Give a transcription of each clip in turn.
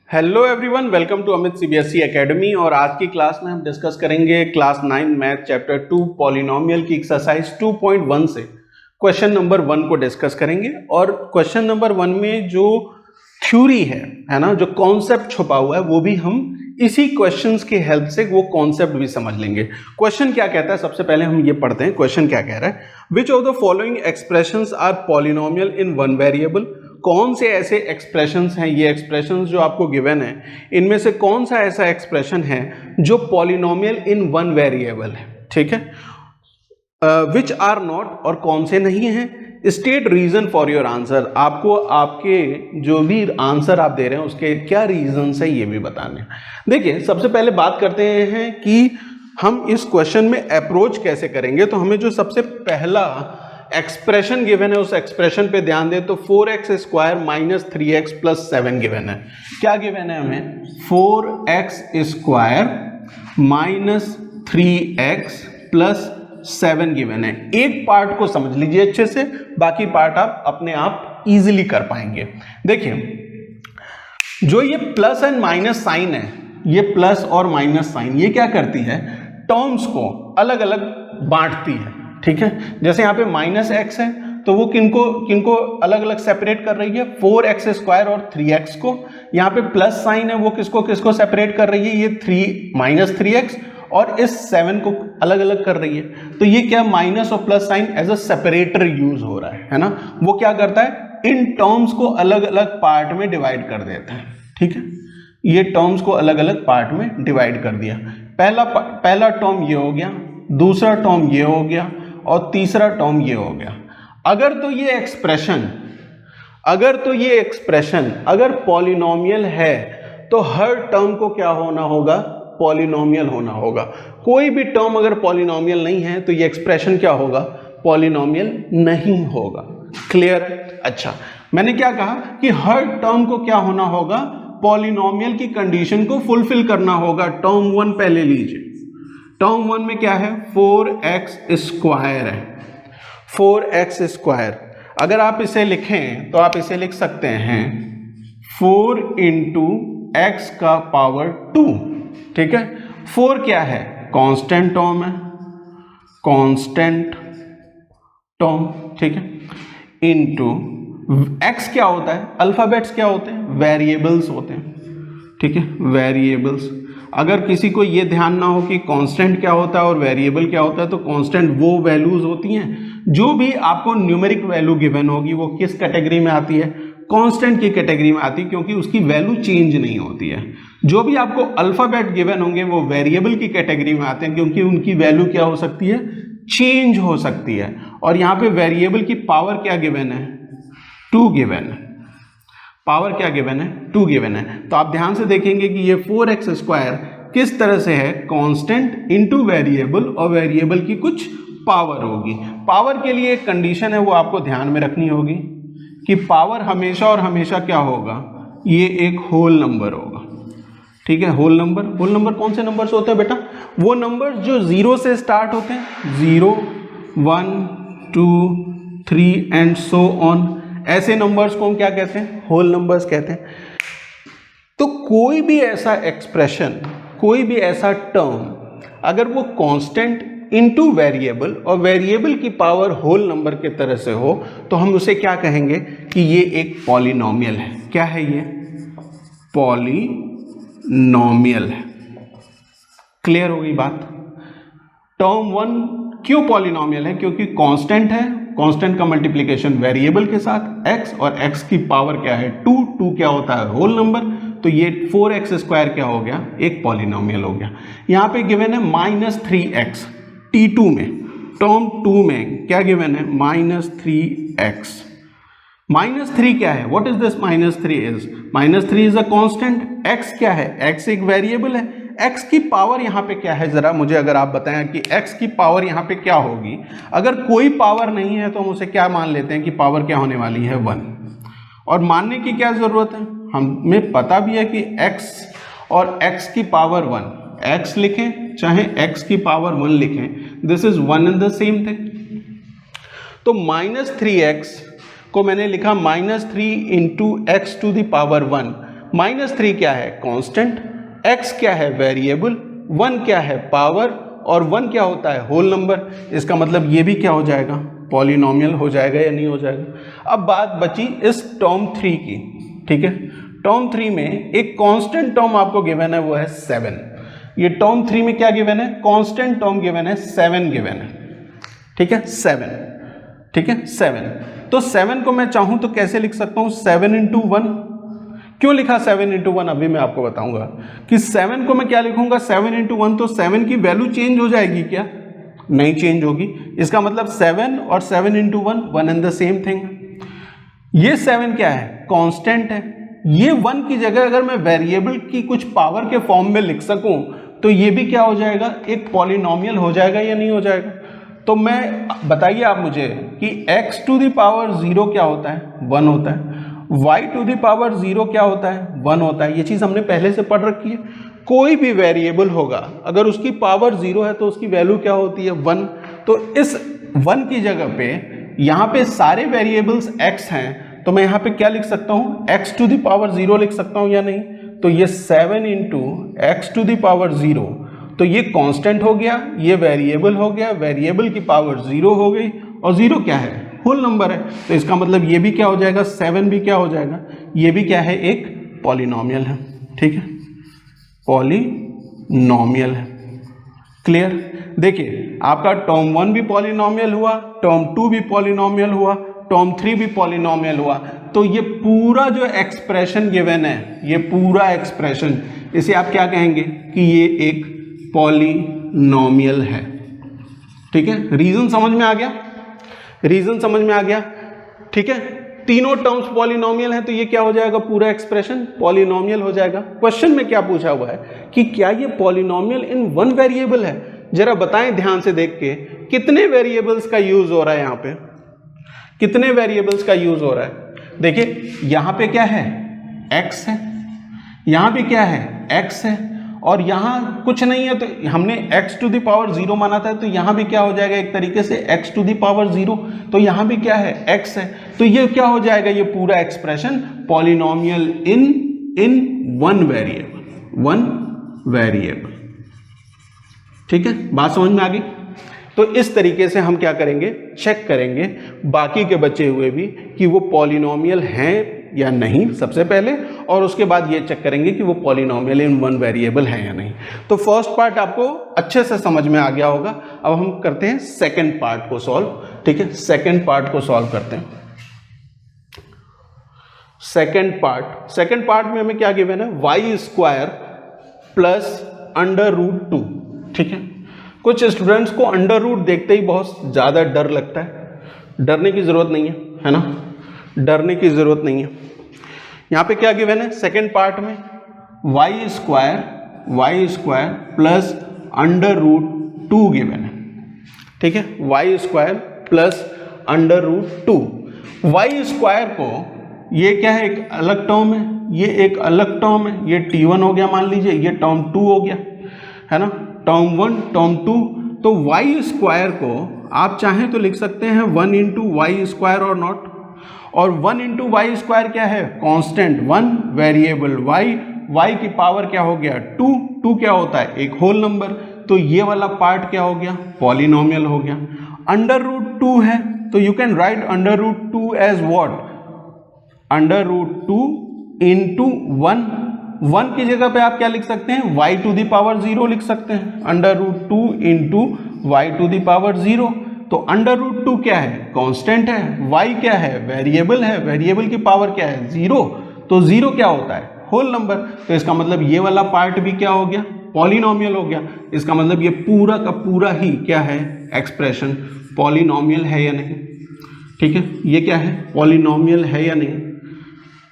Hello everyone, welcome to Amit CBSE academy. और आज की क्लास में हम डिस्कस करेंगे क्लास 9 मैथ चैप्टर 2 पॉलिनोमियल की एक्सरसाइज 2.1 से क्वेश्चन नंबर 1 को डिस्कस करेंगे। और क्वेश्चन नंबर 1 में जो थ्योरी है ना, जो कॉन्सेप्ट छुपा हुआ है, वो भी हम इसी क्वेश्चंस की हेल्प से वो कॉन्सेप्ट भी समझ लेंगे। क्वेश्चन क्या कहता है, सबसे पहले हम ये पढ़ते हैं। क्वेश्चन क्या कह रहा है, which of the following expressions are polynomial in one variable. कौन से ऐसे एक्सप्रेशंस हैं, ये एक्सप्रेशंस जो आपको गिवन है, इनमें से कौन सा ऐसा एक्सप्रेशन है जो पॉलिनोमियल इन वन वेरिएबल है। ठीक है, विच आर नॉट, और कौन से नहीं हैं। State reason for your answer, आपको आपके जो भी आंसर आप दे रहे हैं उसके क्या रीजन है ये भी बताने। देखिए, सबसे पहले बात करते हैं कि हम इस क्वेश्चन में अप्रोच कैसे करेंगे। तो हमें जो सबसे पहला एक्सप्रेशन गिवन है उस एक्सप्रेशन पे ध्यान दें। तो 4x square minus 3x plus 7 given है। क्या गिवन है हमें, 4x square minus 3x plus 7 given है। एक पार्ट को समझ लीजिए अच्छे से, बाकी पार्ट आप अपने आप इजीली कर पाएंगे। देखिए, जो ये प्लस एंड माइनस साइन है, ये प्लस और माइनस साइन, ये क्या करती है, टर्म्स को अलग अलग बांटती है। ठीक है, जैसे यहाँ पे माइनस एक्स है तो वो किनको अलग अलग सेपरेट कर रही है, 4x स्क्वायर और 3x को। यहाँ पे प्लस साइन है, वो किसको सेपरेट कर रही है, ये 3 माइनस 3x, और इस 7 को अलग अलग कर रही है। तो ये क्या, माइनस और plus sign as a separator use हो रहा है ना। वो क्या करता है, इन टर्म्स को अलग अलग पार्ट में डिवाइड कर देता है। ठीक है, ये टर्म्स को अलग अलग पार्ट में डिवाइड कर दिया। पहला टर्म ये हो गया, दूसरा टर्म ये हो गया, और तीसरा टर्म ये हो गया। अगर ये एक्सप्रेशन अगर पॉलिनोमियल है तो हर टर्म को क्या होना होगा, पॉलिनोमियल होना होगा। कोई भी टर्म अगर पॉलिनोमियल नहीं है तो ये एक्सप्रेशन क्या होगा, पॉलिनोमियल नहीं होगा। क्लियर है। अच्छा, मैंने क्या कहा कि हर टर्म को क्या होना होगा, पॉलिनोमियल की कंडीशन को फुलफिल करना होगा। टर्म 1 पहले लीजिए। टर्म 1 में क्या है, 4x स्क्वायर है। 4x स्क्वायर अगर आप इसे लिखें तो आप इसे लिख सकते हैं 4 इंटू एक्स का पावर 2। ठीक है, 4 क्या है, कांस्टेंट टर्म है, कांस्टेंट टर्म। ठीक है, इंटू x क्या होता है, अल्फाबेट्स क्या होते हैं, वेरिएबल्स होते हैं। ठीक है, वेरिएबल्स। अगर किसी को ये ध्यान ना हो कि कांस्टेंट क्या होता है और वेरिएबल क्या होता है, तो कांस्टेंट वो वैल्यूज होती हैं जो भी आपको न्यूमेरिक वैल्यू गिवन होगी, वो किस कैटेगरी में आती है, कांस्टेंट की कैटेगरी में आती है, क्योंकि उसकी वैल्यू चेंज नहीं होती है। जो भी आपको अल्फाबेट गिवन होंगे वो वेरिएबल की कैटेगरी में आते हैं, क्योंकि उनकी वैल्यू क्या हो सकती है, चेंज हो सकती है। और यहाँ पे वेरिएबल की पावर क्या गिवन है, 2 गिवन है। पावर क्या गिवन है, 2 गिवन है। तो आप ध्यान से देखेंगे कि ये 4x स्क्वायर किस तरह से है, कांस्टेंट इनटू वेरिएबल, और वेरिएबल की कुछ पावर होगी। पावर के लिए एक कंडीशन है, वो आपको ध्यान में रखनी होगी कि पावर हमेशा और हमेशा क्या होगा, ये एक होल नंबर होगा। ठीक है, होल नंबर कौन से नंबर से होते हैं बेटा, वो नंबर जो 0 से स्टार्ट होते हैं, 0 1 2 3 एंड सो ऑन। ऐसे नंबर्स को हम क्या कहते हैं, होल नंबर्स कहते हैं। तो कोई भी ऐसा एक्सप्रेशन, कोई भी ऐसा टर्म अगर वो कांस्टेंट इनटू वेरिएबल और वेरिएबल की पावर होल नंबर के तरह से हो, तो हम उसे क्या कहेंगे कि ये एक पॉलिनोमियल है। क्या है ये, पॉलिनोमियल है। क्लियर हो गई बात। टर्म 1 क्यों पॉलिनोमियल है, क्योंकि कांस्टेंट है, कांस्टेंट का मल्टीप्लिकेशन वेरिएबल के साथ x, और x की पावर क्या है, 2 क्या होता है, होल नंबर। तो ये 4x स्क्वायर क्या हो गया, एक पॉलिनोमियल हो गया। यहाँ पे गिवन है माइनस 3x, T2 में, टर्म 2 में क्या गिवन है, माइनस 3x। माइनस 3 क्या है, what is this, minus 3 is a constant. x क्या है, x एक वेरिएबल है। x की पावर यहाँ पे क्या है, जरा मुझे अगर आप बताएं कि x की पावर यहाँ पे क्या होगी। अगर कोई पावर नहीं है तो हम उसे क्या मान लेते हैं कि पावर क्या होने वाली है, 1। और मानने की क्या जरूरत है, हमें पता भी है कि x और x की पावर 1, x लिखें चाहे x की पावर 1 लिखें, this is 1 in the same thing. तो माइनस 3x को मैंने लिखा minus 3 into x to the power 1। -3 क्या है कांस्टेंट, x क्या है वेरिएबल, 1 क्या है पावर और 1 क्या होता है होल नंबर। इसका मतलब ये भी क्या हो जाएगा पॉलिनोमियल हो जाएगा या नहीं हो जाएगा। अब बात बची इस टर्म 3 की, ठीक है। टर्म 3 में एक कांस्टेंट टर्म आपको गिवन है, वो है 7। ये टर्म 3 में क्या गिवन है, कांस्टेंट टर्म गिवन है 7 गिवन है, ठीक है 7, ठीक है 7। तो 7 को मैं चाहूं तो कैसे लिख सकता हूं 7 इंटू 1। क्यों लिखा 7 इंटू 1 अभी मैं आपको बताऊंगा कि 7 को मैं क्या लिखूंगा 7 इंटू 1, तो 7 की वैल्यू चेंज हो जाएगी क्या, नहीं चेंज होगी। इसका मतलब 7 और 7 into 1 one and the same thing. ये 7 क्या है कांस्टेंट है, ये 1 की जगह अगर मैं वेरिएबल की कुछ पावर के फॉर्म में लिख सकूं तो ये भी क्या हो जाएगा एक पॉलिनोमियल हो जाएगा या नहीं हो जाएगा। तो मैं बताइए आप मुझे कि x टू द पावर 0 क्या होता है 1 होता है, y टू द पावर 0 क्या होता है 1 होता है। ये चीज़ हमने पहले से पढ़ रखी है। कोई भी वेरिएबल होगा अगर उसकी पावर 0 है तो उसकी वैल्यू क्या होती है 1। तो इस 1 की जगह पे यहाँ पे सारे वेरिएबल्स x हैं, तो मैं यहाँ पे क्या लिख सकता हूँ x टू द पावर 0 लिख सकता हूँ या नहीं। तो ये 7 into x to the power 0, तो ये कांस्टेंट हो गया, ये वेरिएबल हो गया, वेरिएबल की पावर 0 हो गई और 0 क्या है होल नंबर है। तो इसका मतलब ये भी क्या हो जाएगा 7 भी क्या हो जाएगा, ये भी क्या है एक पॉलिनोमियल है, ठीक है पॉलिनोमियल है। क्लियर। देखिए आपका टर्म 1 भी पॉलिनोमियल हुआ, टर्म 2 भी पॉलिनोमियल हुआ, टर्म 3 भी पॉलिनोमियल हुआ। तो ये पूरा जो एक्सप्रेशन गिवन है, ये पूरा एक्सप्रेशन, इसे आप क्या कहेंगे कि ये एक पॉलिनोमियल है, ठीक है। रीजन समझ में आ गया, रीजन समझ में आ गया, ठीक है। तीनों टर्म्स पॉलिनोमियल है तो ये क्या हो जाएगा पूरा एक्सप्रेशन पॉलिनोमियल हो जाएगा। क्वेश्चन में क्या पूछा हुआ है कि क्या ये पॉलिनोमियल इन 1 वेरिएबल है। जरा बताएं ध्यान से देख के कितने वेरिएबल्स का यूज हो रहा है, यहाँ पे कितने वेरिएबल्स का यूज हो रहा है। देखिए यहाँ पे क्या है x है, यहाँ भी क्या है x है और यहाँ कुछ नहीं है तो हमने x टू द पावर 0 माना था, तो यहाँ भी क्या हो जाएगा एक तरीके से x टू द पावर 0, तो यहाँ भी क्या है x है। तो ये क्या हो जाएगा ये पूरा एक्सप्रेशन पॉलिनोमियल इन 1 वेरिएबल, ठीक है। बात समझ में आ गई। तो इस तरीके से हम क्या करेंगे चेक करेंगे बाकी के बचे हुए भी कि वो पॉलिनोमियल हैं या नहीं सबसे पहले, और उसके बाद ये चेक करेंगे कि वो पॉलिनोमियल इन 1 वेरिएबल है या नहीं। तो फर्स्ट पार्ट आपको अच्छे से समझ में आ गया होगा। अब हम करते हैं सेकंड पार्ट को सॉल्व, ठीक है। सेकंड पार्ट को सॉल्व करते हैं। सेकंड पार्ट में हमें क्या गिवन है y square plus under root 2, ठीक है। कुछ स्टूडेंट्स को अंडर रूट देखते ही बहुत ज़्यादा डर लगता है, डरने की ज़रूरत नहीं है ना, डरने की ज़रूरत नहीं है। यहाँ पे क्या गिवन है सेकंड पार्ट में y square plus under root 2 given है, ठीक है। y square plus under root 2। y square को ये क्या है एक अलग टर्म है, ये एक अलग टर्म है, ये t1 हो गया मान लीजिए, ये टर्म 2 हो गया है ना, टर्म 1 टर्म 2। तो y स्क्वायर को आप चाहें तो लिख सकते हैं 1 इंटू वाई स्क्वायर और नॉट, और 1 इंटू वाई स्क्वायर क्या है कांस्टेंट 1 वेरिएबल y की पावर क्या हो गया 2 क्या होता है एक होल नंबर। तो ये वाला पार्ट क्या हो गया पॉलिनोमियल हो गया। अंडर रूट 2 है तो you can write under root 2 as what under root 2 into 1 की जगह पे आप क्या लिख सकते हैं y टू द पावर 0 लिख सकते हैं, under root 2 into y to the power 0। तो अंडर रूट 2 क्या है कांस्टेंट है, y क्या है वेरिएबल है, वेरिएबल की पावर क्या है 0, तो 0 क्या होता है होल नंबर। तो इसका मतलब ये वाला पार्ट भी क्या हो गया पॉलिनोमियल हो गया। इसका मतलब ये पूरा का पूरा ही क्या है एक्सप्रेशन पॉलिनोमियल है या नहीं, ठीक है। ये क्या है पॉलिनोमियल है या नहीं।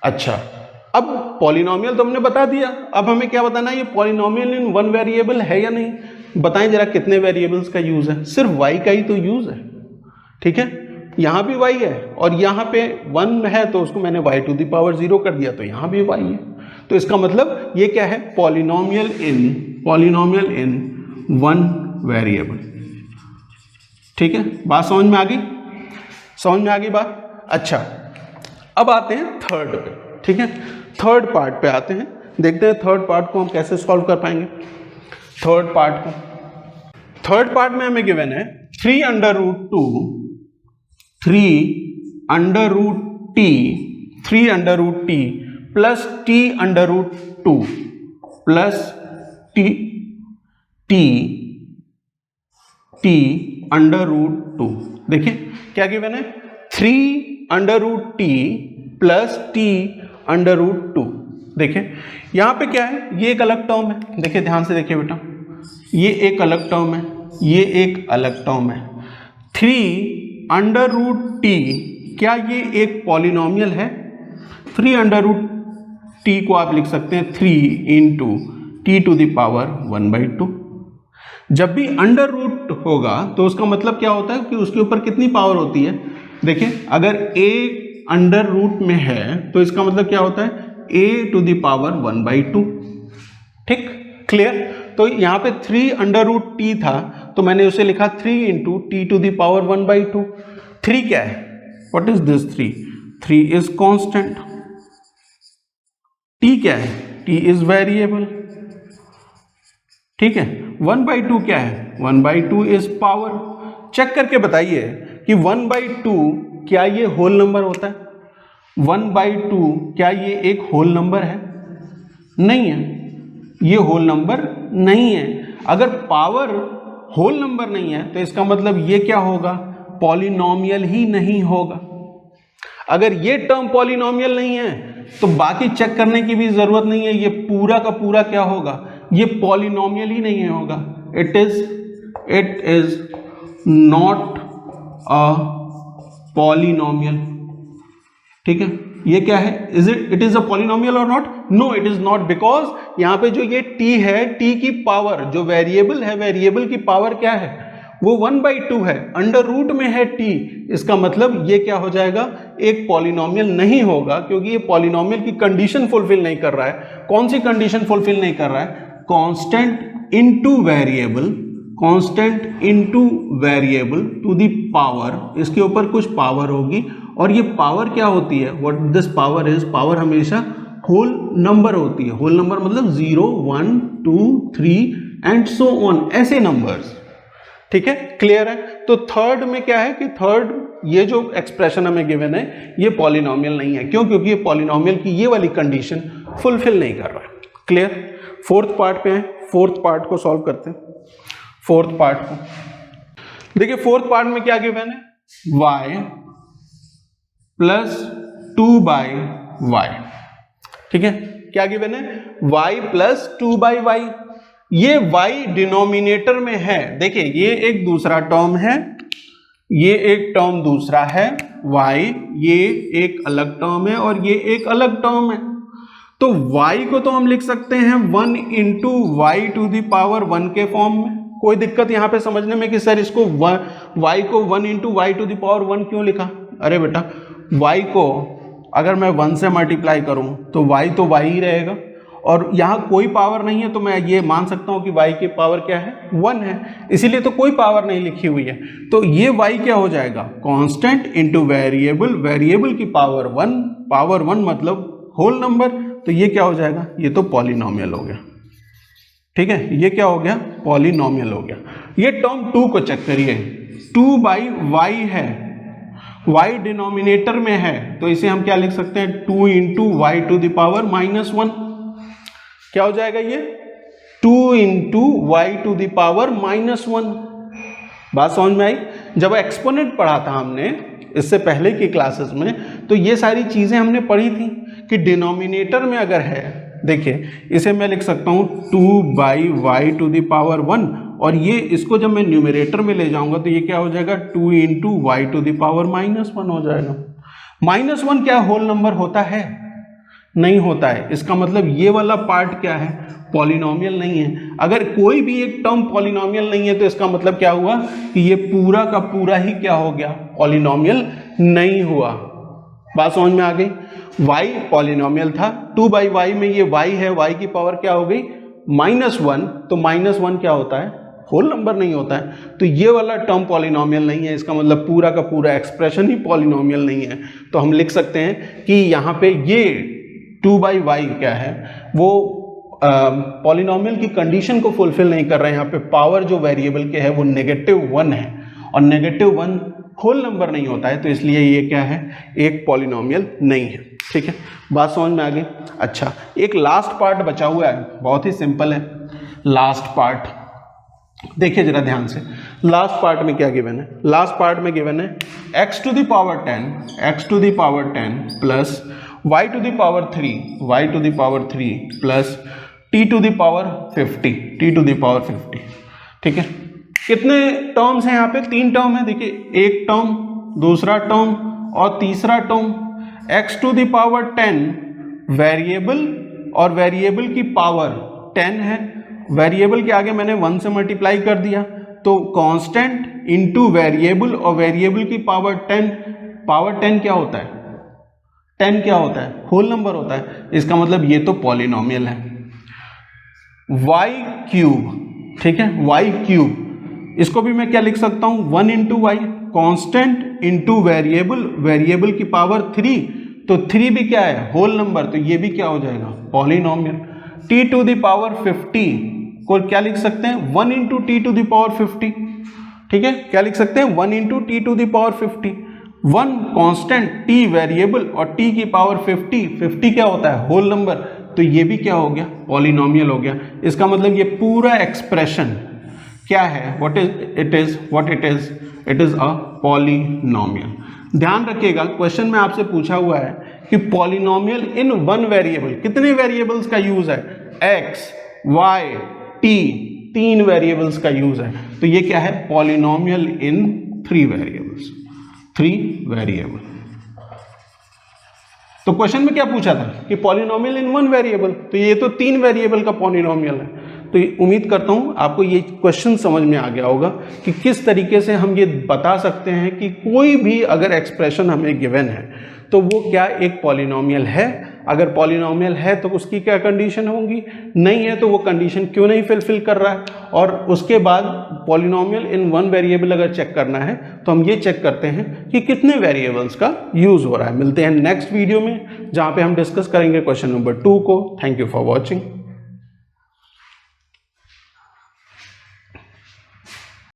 अच्छा अब पॉलिनोमियल तो हमने बता दिया, अब हमें क्या बताना है ये पॉलिनोमियल इन 1 वेरिएबल है या नहीं। बताएं जरा कितने वेरिएबल्स का यूज है, सिर्फ y का ही तो यूज है, ठीक है। यहाँ भी y है और यहाँ पे 1 है तो उसको मैंने y टू द पावर 0 कर दिया, तो यहाँ भी y है। तो इसका मतलब ये क्या है पॉलिनोमियल इन 1 वेरिएबल, ठीक है। बात समझ में आ गई, समझ में आ गई बात। अच्छा अब आते हैं थर्ड पे, ठीक है। थर्ड पार्ट पे आते हैं, देखते हैं थर्ड पार्ट को हम कैसे सॉल्व कर पाएंगे। थर्ड पार्ट में हमें गिवन है 3 under root two 3 under root t plus t under root two plus t under root two. देखिए क्या गिवन है, 3 under root t plus t under root two. देखिए यहां पे क्या है, ये एक अलग टर्म है, देखिए ध्यान से देखिए बेटा, ये एक अलग टर्म है, ये एक अलग टर्म है। 3 अंडर रूट टी, क्या ये एक पॉलिनोमियल है? 3 अंडर रूट टी को आप लिख सकते हैं 3 into t to the power 1/2। जब भी अंडर रूट होगा तो उसका मतलब क्या होता है कि उसके ऊपर कितनी पावर होती है। देखिए अगर a अंडर रूट में है तो इसका मतलब क्या होता है, a टू द पावर 1/2। ठीक, क्लियर। तो यहाँ पे 3 अंडर रूट टी था तो मैंने उसे लिखा 3 into t to the power 1/2। 3 क्या है, what is this 3 is constant. t क्या है, t इज वेरिएबल। ठीक है, 1/2 क्या है, 1/2 इज पावर। चेक करके बताइए कि 1/2 क्या ये होल नंबर होता है? 1/2 क्या ये एक होल नंबर है? नहीं है, ये होल नंबर नहीं है। अगर पावर होल नंबर नहीं है तो इसका मतलब ये क्या होगा, पॉलिनोमियल ही नहीं होगा। अगर ये टर्म पॉलिनोमियल नहीं है तो बाकी चेक करने की भी जरूरत नहीं है, ये पूरा का पूरा क्या होगा, ये पॉलिनोमियल ही नहीं होगा। It is not a polynomial. ठीक है, ये क्या है, इट इज अ पॉलिनोमियल और not? No, it is not, because यहां पे जो ये t है, t की पावर जो वेरिएबल है, वेरिएबल की पावर क्या है, वो 1/2 है, अंडर रूट में है t। इसका मतलब ये क्या हो जाएगा, एक पॉलिनोमियल नहीं होगा, क्योंकि ये पॉलिनोमियल की कंडीशन फुलफिल नहीं कर रहा है। कौन सी कंडीशन फुलफिल नहीं कर रहा है, constant into variable, constant into variable to the power, इसके ऊपर कुछ पावर होगी और ये पावर क्या होती है, what this power is, power हमेशा होल नंबर होती है। होल नंबर मतलब 0 1 2 3 एंड सो ऑन, ऐसे नंबर्स। ठीक है, क्लियर है। तो थर्ड में क्या है कि थर्ड ये जो एक्सप्रेशन हमें गिवन है ये पॉलिनोमियल नहीं है। क्यों? क्योंकि ये पॉलिनोमियल की ये वाली कंडीशन फुलफिल नहीं कर रहा है। क्लियर। फोर्थ पार्ट पे है, फोर्थ पार्ट को सॉल्व करते हैं। फोर्थ पार्ट को देखिए, फोर्थ पार्ट में क्या गिवन है, y प्लस 2/y। ठीक है, क्या गिवन है, y प्लस 2/y। ये y डिनोमिनेटर में है। देखिए ये एक दूसरा टर्म है, ये एक टर्म दूसरा है, y ये एक अलग टर्म है और ये एक अलग टर्म है। तो y को तो हम लिख सकते हैं 1 into y to the power 1 के फॉर्म में। कोई दिक्कत यहां पे समझने में कि सर इसको y को 1 into y to the power 1 क्यों लिखा? अरे बेटा, y को अगर मैं 1 से मल्टीप्लाई करूं तो y तो y ही रहेगा और यहाँ कोई पावर नहीं है, तो मैं ये मान सकता हूँ कि y की पावर क्या है, 1 है, इसीलिए तो कोई पावर नहीं लिखी हुई है। तो ये y क्या हो जाएगा, कांस्टेंट इनटू वेरिएबल, वेरिएबल की पावर 1, पावर 1 मतलब होल नंबर, तो ये क्या हो जाएगा, ये तो पॉलिनोमियल हो गया। ठीक है, ये क्या हो गया, पॉलिनोमियल हो गया। ये टर्म 2 को चेक करिए, 2/y है, y डिनोमिनेटर में है, तो इसे हम क्या लिख सकते हैं, 2 into y to the power -1। क्या हो जाएगा ये, 2 into y to the power -1। बात समझ में आई? जब एक्सपोनेंट पढ़ा था हमने इससे पहले की क्लासेस में, तो ये सारी चीजें हमने पढ़ी थी कि डिनोमिनेटर में अगर है, देखिए इसे मैं लिख सकता हूं 2/y टू द पावर 1, और ये इसको जब मैं न्यूमरेटर में ले जाऊंगा तो ये क्या हो जाएगा, 2 into y to the power -1 हो जाएगा। -1 क्या होल नंबर होता है? नहीं होता है। इसका मतलब ये वाला पार्ट क्या है, पॉलिनोमियल नहीं है। अगर कोई भी एक टर्म पॉलिनोमियल नहीं है तो इसका मतलब क्या हुआ कि ये पूरा का पूरा ही क्या हो गया, पॉलिनोमियल नहीं हुआ। बात समझ में आ गई? y पॉलिनोमियल था, 2/y में ये y है, y की पावर क्या हो गई, -1, तो -1 क्या होता है, होल नंबर नहीं होता है। तो ये वाला टर्म पॉलिनोमियल नहीं है, इसका मतलब पूरा का पूरा एक्सप्रेशन ही पॉलिनोमियल नहीं है। तो हम लिख सकते हैं कि यहाँ पे ये 2/y क्या है वो पॉलिनोमियल की कंडीशन को फुलफिल नहीं कर रहे हैं। यहाँ पे पावर जो वेरिएबल के है वो -1 है और -1 होल नंबर नहीं होता है, तो इसलिए ये क्या है, एक पॉलिनोमियल नहीं है। ठीक है, बात समझ में आ गई। अच्छा, एक लास्ट पार्ट बचा हुआ है, बहुत ही सिंपल है। लास्ट पार्ट देखिए जरा ध्यान से, लास्ट पार्ट में क्या गिवन है? लास्ट पार्ट में गिवन है x to the power 10 plus y to the power 3 plus t to the power 50। ठीक है, कितने टर्म्स हैं यहाँ पे? 3 टर्म है। देखिए, एक टर्म, दूसरा टर्म और तीसरा term. x to the power 10 variable और वेरिएबल की पावर 10 है। वेरिएबल के आगे मैंने 1 से मल्टीप्लाई कर दिया, तो कांस्टेंट इनटू वेरिएबल और वेरिएबल की पावर 10। पावर 10 क्या होता है? 10 क्या होता है? होल नंबर होता है। इसका मतलब ये तो पॉलिनोमियल है। y क्यूब, ठीक है, y क्यूब, इसको भी मैं क्या लिख सकता हूं? 1 into y, constant into variable, variable की पावर 3, तो 3 भी क्या है? होल नंबर, तो ये भी क्या हो जाएगा? Polynomial. t to the power 50 को क्या लिख सकते हैं? 1 into t to the power 50। ठीक है, क्या लिख सकते हैं? 1 into t to the power 50। 1 constant, t variable और t की पावर 50। 50 क्या होता है? होल नंबर, तो ये भी क्या हो गया? पॉलिनोमियल हो गया। इसका मतलब ये पूरा एक्सप्रेशन क्या है? What it is a polynomial. ध्यान रखिएगा, क्वेश्चन में आपसे पूछा हुआ है कि पॉलिनोमियल इन 1 वेरिएबल, कितने वेरिएबल्स का यूज है? x, y, t, 3 वेरिएबल्स का यूज है। तो ये क्या है? पॉलिनोमियल इन 3 वेरिएबल्स, 3 वेरिएबल। तो क्वेश्चन में क्या पूछा था कि पॉलिनोमियल इन 1 वेरिएबल, तो ये तो 3 वेरिएबल का पॉलिनोमियल है। तो उम्मीद करता हूं आपको ये क्वेश्चन समझ में आ गया होगा कि किस तरीके से हम ये बता सकते हैं कि कोई भी अगर एक्सप्रेशन हमें गिवन है तो वो क्या एक पॉलिनोमियल है। अगर पॉलिनोमियल है तो उसकी क्या कंडीशन होंगी, नहीं है तो वो कंडीशन क्यों नहीं फुलफिल कर रहा है। और उसके बाद पॉलिनोमियल इन 1 वेरिएबल अगर चेक करना है तो हम ये चेक करते हैं कि कितने वेरिएबल्स का यूज हो रहा है। मिलते हैं नेक्स्ट वीडियो में जहाँ पे हम डिस्कस करेंगे क्वेश्चन नंबर 2 को। Thank you for watching.